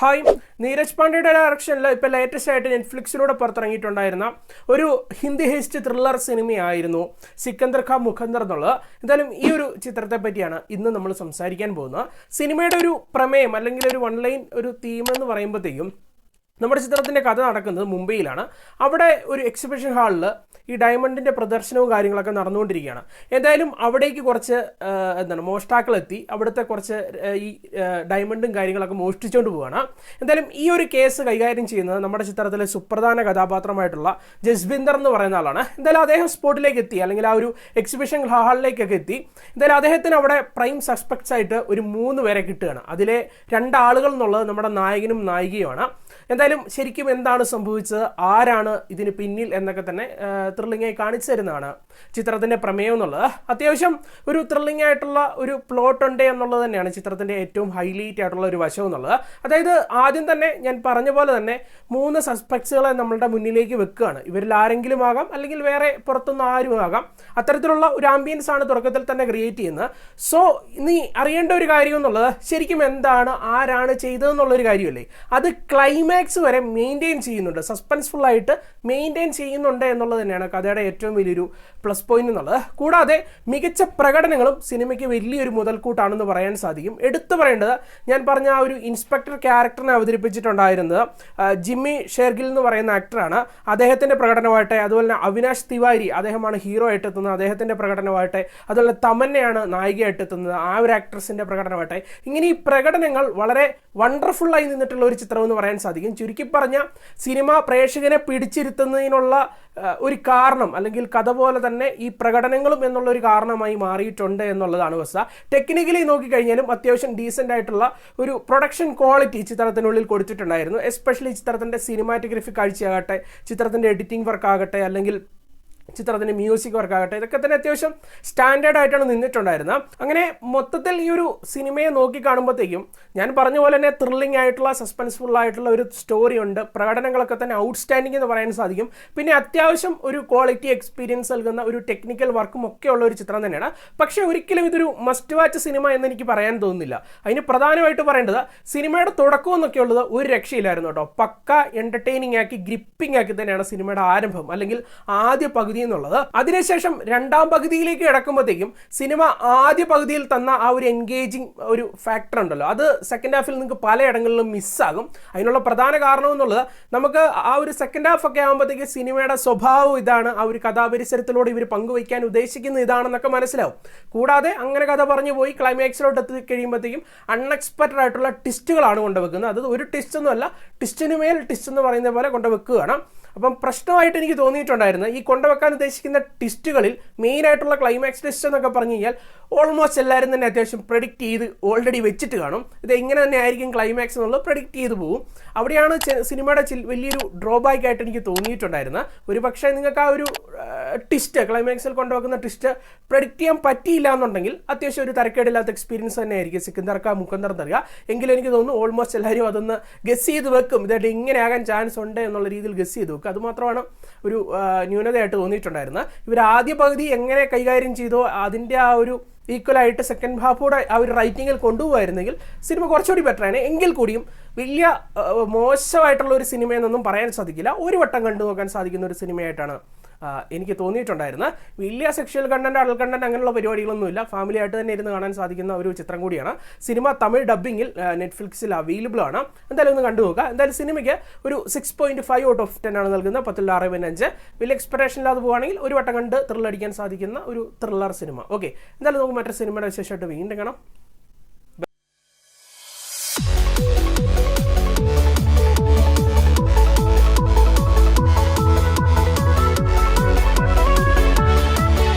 Hi, Neeraj പാണ്ഡെയുടെ ഡയറക്ഷനിൽ ഇപ്പോൾ latest ആയിട്ട് നെറ്റ്ഫ്ലിക്സിലൂടെ പുറത്തിറങ്ങിയിട്ടുണ്ടായിരുന്ന ഒരു ഹിന്ദി ഹേസ്റ്റ് ത്രില്ലർ സിനിമയായിരുന്നു സിക്കന്ദർ കാ മുഖന്ദർ എന്നുള്ളത്. എന്തായാലും ഈ ഒരു ചിത്രത്തെ പറ്റിയാണ് ഇന്ന് നമ്മൾ സംസാരിക്കാൻ പോകുന്നത്. സിനിമയുടെ ഒരു പ്രമേയം അല്ലെങ്കിൽ ഒരു വൺ ലൈൻ ഒരു തീം എന്ന് പറയുമ്പോഴത്തേക്കും നമ്മുടെ ചിത്രത്തിൻ്റെ കഥ നടക്കുന്നത് മുംബൈയിലാണ്. അവിടെ ഒരു എക്സിബിഷൻ ഹാളിൽ ഈ ഡയമണ്ടിൻ്റെ പ്രദർശനവും കാര്യങ്ങളൊക്കെ നടന്നുകൊണ്ടിരിക്കുകയാണ്. എന്തായാലും അവിടേക്ക് കുറച്ച് മോഷ്ടാക്കളെത്തി അവിടുത്തെ കുറച്ച് ഈ ഡയമണ്ടും കാര്യങ്ങളൊക്കെ മോഷ്ടിച്ചുകൊണ്ട് പോവുകയാണ്. എന്തായാലും ഈ ഒരു കേസ് കൈകാര്യം ചെയ്യുന്നത് നമ്മുടെ ചിത്രത്തിലെ സുപ്രധാന കഥാപാത്രമായിട്ടുള്ള ജസ്വിന്ദർ എന്ന് പറയുന്ന ആളാണ്. എന്തായാലും അദ്ദേഹം സ്പോട്ടിലേക്ക് എത്തി, അല്ലെങ്കിൽ ആ ഒരു എക്സിബിഷൻ ഹാളിലേക്കൊക്കെ എത്തി. എന്തായാലും അദ്ദേഹത്തിന് അവിടെ പ്രൈം സസ്പെക്ട്സ് ആയിട്ട് ഒരു 3 പേരെ കിട്ടുകയാണ്. അതിലെ 2 ആളുകൾ എന്നുള്ളത് നമ്മുടെ നായകനും നായികയുമാണ്. എന്തായാലും ശരിക്കും എന്താണ് സംഭവിച്ചത്, ആരാണ് ഇതിന് പിന്നിൽ എന്നൊക്കെ തന്നെ ത്രില്ലിംഗായി കാണിച്ചു തരുന്നതാണ് ചിത്രത്തിൻ്റെ പ്രമേയം എന്നുള്ളത്. അത്യാവശ്യം ഒരു ത്രില്ലിംഗ് ആയിട്ടുള്ള ഒരു പ്ലോട്ട് ഉണ്ട് എന്നുള്ളത് തന്നെയാണ് ചിത്രത്തിൻ്റെ ഏറ്റവും ഹൈലൈറ്റ് ആയിട്ടുള്ള ഒരു വശം എന്നുള്ളത്. അതായത് ആദ്യം തന്നെ ഞാൻ പറഞ്ഞ പോലെ തന്നെ 3 സസ്പെക്ട്സുകളെ നമ്മളുടെ മുന്നിലേക്ക് വെക്കുകയാണ്. ഇവരിൽ ആരെങ്കിലും ആകാം, അല്ലെങ്കിൽ വേറെ പുറത്തുനിന്ന് ആരും ആകാം. അത്തരത്തിലുള്ള ഒരു ആംബിയൻസ് ആണ് തുടക്കത്തിൽ തന്നെ ക്രിയേറ്റ് ചെയ്യുന്നത്. സോ നീ അറിയേണ്ട ഒരു കാര്യം എന്നുള്ളത് ശരിക്കും എന്താണ്, ആരാണ് ചെയ്തതെന്നുള്ളൊരു കാര്യമല്ലേ, അത് ക്ലൈമാക്സ് വരെ മെയിൻറ്റെയിൻ ചെയ്യുന്നുണ്ട്, സസ്പെൻസ്ഫുൾ ആയിട്ട് മെയിൻറ്റെയിൻ ചെയ്യുന്നുണ്ട് എന്നുള്ളത് തന്നെയാണ് കഥയുടെ ഏറ്റവും വലിയൊരു പ്ലസ് പോയിന്റ് എന്നുള്ളത്. കൂടാതെ മികച്ച പ്രകടനങ്ങളും സിനിമയ്ക്ക് വലിയൊരു മുതൽക്കൂട്ടാണെന്ന് പറയാൻ സാധിക്കും. എടുത്തു പറയേണ്ടത്, ഞാൻ പറഞ്ഞ ആ ഒരു ഇൻസ്പെക്ടർ ക്യാരക്ടറിനെ അവതരിപ്പിച്ചിട്ടുണ്ടായിരുന്നത് ജിമ്മി ഷെർഗിൽ എന്ന് പറയുന്ന ആക്ടറാണ്. അദ്ദേഹത്തിൻ്റെ പ്രകടനമാകട്ടെ, അതുപോലെ തന്നെ അവിനാഷ് തിവാരി അദ്ദേഹമാണ് ഹീറോ ആയിട്ട് എത്തുന്നത്, അദ്ദേഹത്തിൻ്റെ പ്രകടനമാകട്ടെ, അതുപോലെ തമന്നയാണ് നായികയായിട്ട് എത്തുന്നത്, ആ ഒരു ആക്ട്രസിൻ്റെ പ്രകടനമാകട്ടെ, ഇങ്ങനെ ഈ പ്രകടനങ്ങൾ വളരെ വണ്ടർഫുള്ളായി നിന്നിട്ടുള്ള ഒരു ചിത്രം എന്ന് പറയാൻ സാധിക്കും. ചുരുക്കി പറഞ്ഞ സിനിമ പ്രേക്ഷകനെ പിടിച്ചിരുത്തുന്നതിനുള്ള ഒരു കാരണം, അല്ലെങ്കിൽ കഥ പോലെ തന്നെ ഈ പ്രകടനങ്ങളും എന്നുള്ളൊരു കാരണമായി മാറിയിട്ടുണ്ട് എന്നുള്ളതാണ് വസ്തുത. ടെക്നിക്കലി നോക്കിക്കഴിഞ്ഞാലും അത്യാവശ്യം ഡീസൻ്റ് ആയിട്ടുള്ള ഒരു പ്രൊഡക്ഷൻ ക്വാളിറ്റി ചിത്രത്തിനുള്ളിൽ കൊടുത്തിട്ടുണ്ടായിരുന്നു. എസ്പെഷ്യലി ചിത്രത്തിൻ്റെ സിനിമാറ്റോഗ്രഫി കാഴ്ചയാകട്ടെ, ചിത്രത്തിൻ്റെ എഡിറ്റിംഗ് വർക്ക് ആകട്ടെ, അല്ലെങ്കിൽ ചിത്രത്തിൻ്റെ മ്യൂസിക് വർക്കാകട്ടെ, ഇതൊക്കെ തന്നെ അത്യാവശ്യം സ്റ്റാൻഡേർഡ് ആയിട്ടാണ് നിന്നിട്ടുണ്ടായിരുന്നത്. അങ്ങനെ മൊത്തത്തിൽ ഈ ഒരു സിനിമയെ നോക്കി കാണുമ്പോഴത്തേക്കും ഞാൻ പറഞ്ഞ പോലെ തന്നെ ത്രില്ലിംഗ് ആയിട്ടുള്ള സസ്പെൻസ്ഫുൾ ആയിട്ടുള്ള ഒരു സ്റ്റോറി ഉണ്ട്. പ്രകടനങ്ങളൊക്കെ തന്നെ ഔട്ട്സ്റ്റാൻഡിംഗ് എന്ന് പറയാൻ സാധിക്കും. പിന്നെ അത്യാവശ്യം ഒരു ക്വാളിറ്റി എക്സ്പീരിയൻസ് നൽകുന്ന ഒരു ടെക്നിക്കൽ വർക്കും ഒക്കെ ഉള്ള ഒരു ചിത്രം തന്നെയാണ്. പക്ഷേ ഒരിക്കലും ഇതൊരു മസ്റ്റ് വാച്ച് സിനിമ എന്ന് എനിക്ക് പറയാൻ തോന്നുന്നില്ല. അതിന് പ്രധാനമായിട്ട് പറയേണ്ടത്, സിനിമയുടെ തുടക്കം എന്നൊക്കെ ഉള്ളത് ഒരു രക്ഷയില്ലായിരുന്നു കേട്ടോ. പക്ക എൻ്റർടൈനിങ് ആക്കി, ഗ്രിപ്പിംഗ് ആക്കി തന്നെയാണ് സിനിമയുടെ ആരംഭം, അല്ലെങ്കിൽ ആദ്യ പകുതി എന്നുള്ളത്. അതിനുശേഷം രണ്ടാം പകുതിയിലേക്ക് കിടക്കുമ്പോഴത്തേക്കും സിനിമ ആദ്യ പകുതിയിൽ തന്ന ആ ഒരു എൻഗേജിങ് ഒരു ഫാക്ടർ ഉണ്ടല്ലോ, അത് സെക്കൻഡ് ഹാഫിൽ നിങ്ങൾക്ക് പലയിടങ്ങളിലും മിസ്സാകും. അതിനുള്ള പ്രധാന കാരണം എന്നുള്ളത്, നമുക്ക് ആ ഒരു സെക്കൻഡ് ഹാഫ് ഒക്കെ ആകുമ്പോഴത്തേക്ക് സിനിമയുടെ സ്വഭാവം ഇതാണ്, ആ ഒരു കഥാപരിസരത്തിലൂടെ ഇവർ പങ്കുവയ്ക്കാൻ ഉദ്ദേശിക്കുന്നത് ഇതാണെന്നൊക്കെ മനസ്സിലാവും. കൂടാതെ അങ്ങനെ കഥ പറഞ്ഞു പോയി ക്ലൈമാക്സിലോട്ട് എത്തി കഴിയുമ്പോഴത്തേക്കും അൺഎക്സ്പെക്റ്റഡ് ആയിട്ടുള്ള ട്വിസ്റ്റുകളാണ് കൊണ്ടുവെക്കുന്നത്. അത് ഒരു ട്വിസ്റ്റ് ഒന്നുമല്ല, ട്വിസ്റ്റിന് മേൽ ട്വിസ്റ്റ് എന്ന് പറയുന്ന പോലെ കൊണ്ടുവെക്കുകയാണ്. അപ്പം പ്രശ്നമായിട്ട് എനിക്ക് തോന്നിയിട്ടുണ്ടായിരുന്നു, ഈ കൊണ്ടുവെക്കാൻ ഉദ്ദേശിക്കുന്ന ട്വിസ്റ്റുകളിൽ മെയിനായിട്ടുള്ള ക്ലൈമാക്സ് ട്വിസ്റ്റ് എന്നൊക്കെ പറഞ്ഞു കഴിഞ്ഞാൽ ഓൾമോസ്റ്റ് എല്ലാവരും തന്നെ അത്യാവശ്യം പ്രെഡിക്റ്റ് ചെയ്ത് ഓൾറെഡി വെച്ചിട്ട് കാണും. ഇത് എങ്ങനെ തന്നെ ആയിരിക്കും ക്ലൈമാക്സ് എന്നുള്ളത് പ്രെഡിക്റ്റ് ചെയ്ത് പോകും. അവിടെയാണ് സിനിമയുടെ വലിയൊരു ഡ്രോബാക്ക് ആയിട്ട് എനിക്ക് തോന്നിയിട്ടുണ്ടായിരുന്നത്. ഒരു പക്ഷേ നിങ്ങൾക്ക് ആ ഒരു ട്വിസ്റ്റ്, ക്ലൈമാക്സിൽ കൊണ്ടുവെക്കുന്ന ട്വിസ്റ്റ് പ്രെഡിക്റ്റ് ചെയ്യാൻ പറ്റിയില്ല എന്നുണ്ടെങ്കിൽ അത്യാവശ്യം ഒരു തരക്കേടില്ലാത്ത എക്സ്പീരിയൻസ് തന്നെ ആയിരിക്കും സിക്കന്ദർ കാ മുഖന്ദർ തരിക. എങ്കിലും എനിക്ക് തോന്നുന്നു ഓൾമോസ്റ്റ് എല്ലാവരും അതൊന്ന് ഗസ് ചെയ്ത് വെക്കും, ഇതായിട്ട് ഇങ്ങനെ ആകാൻ ചാൻസ് ഉണ്ട് എന്നുള്ള രീതിയിൽ ഗസ് ചെയ്ത് വെക്കും. അതുമാത്രമാണ് ഒരു ന്യൂനതയായിട്ട് തോന്നിയിട്ടുണ്ടായിരുന്നത്. ഇവർ ആദ്യ പകുതി എങ്ങനെ കൈകാര്യം ചെയ്തോ അതിൻ്റെ ആ ഒരു ഈക്വലായിട്ട് സെക്കൻഡ് ഹാഫൂടെ ആ ഒരു റൈറ്റിങ്ങിൽ കൊണ്ടുപോകുമായിരുന്നെങ്കിൽ സിനിമ കുറച്ചുകൂടി ബെറ്ററാണ്. എങ്കിൽ കൂടിയും വലിയ മോശമായിട്ടുള്ള ഒരു സിനിമയെന്നൊന്നും പറയാൻ സാധിക്കില്ല. ഒരു വട്ടം കണ്ടു നോക്കാൻ സാധിക്കുന്ന ഒരു സിനിമയായിട്ടാണ് എനിക്ക് തോന്നിയിട്ടുണ്ടായിരുന്നത്. വലിയ സെക്ഷൽ കണ്ടന്റ്, അഡൽട്ട് കണ്ടന്റ് അങ്ങനെയുള്ള പരിപാടികളൊന്നുമില്ല. ഫാമിലി ആയിട്ട് തന്നെ ഇരുന്ന് കാണാൻ സാധിക്കുന്ന ഒരു ചിത്രം കൂടിയാണ്. സിനിമ തമിഴ് ഡബ്ബിങ്ങിൽ നെറ്റ്ഫ്ലിക്സിൽ അവൈലബിൾ ആണ്. എന്തായാലും ഒന്ന് കണ്ടു നോക്കുക. എന്തായാലും സിനിമയ്ക്ക് ഒരു 6.5 ഔട്ട് ഓഫ് 10 ആണ് നൽകുന്നത്. 10ൽ 6.5. വലിയ എക്സ്പെക്ടേഷൻ ഇല്ലാതെ പോവുകയാണെങ്കിൽ ഒരു വട്ടം കണ്ട് ത്രില്ലടിക്കാൻ സാധിക്കുന്ന ഒരു ത്രില്ലർ സിനിമ. ഓക്കെ, എന്തായാലും നമുക്ക് മറ്റൊരു സിനിമയുടെ വിശേഷമായിട്ട് വീണ്ടും കാണാം.